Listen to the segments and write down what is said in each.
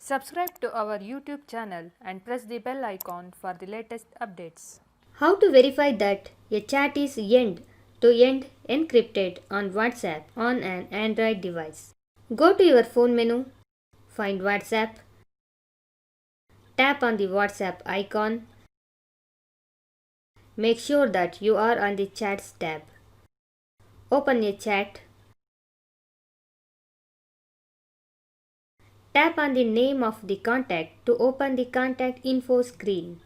Subscribe to our YouTube channel and press the bell icon for the latest updates. How to verify that a chat is end-to-end encrypted on WhatsApp on an Android device? Go to your phone menu, find WhatsApp, tap on the WhatsApp icon, make sure that you are on the Chats tab. Open a chat, tap on the name of the contact to open the contact info screen.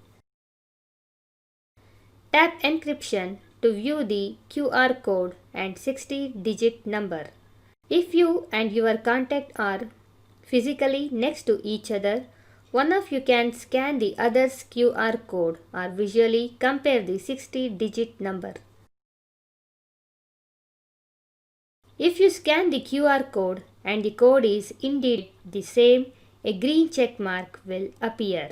Tap encryption to view the QR code and 60-digit number. If you and your contact are physically next to each other, one of you can scan the other's QR code or visually compare the 60-digit number. If you scan the QR code and the code is indeed the same, a green check mark will appear.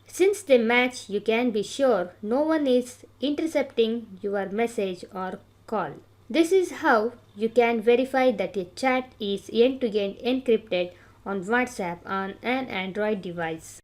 Since they match, you can be sure no one is intercepting your message or call. This is how you can verify that a chat is end-to-end encrypted on WhatsApp on an Android device.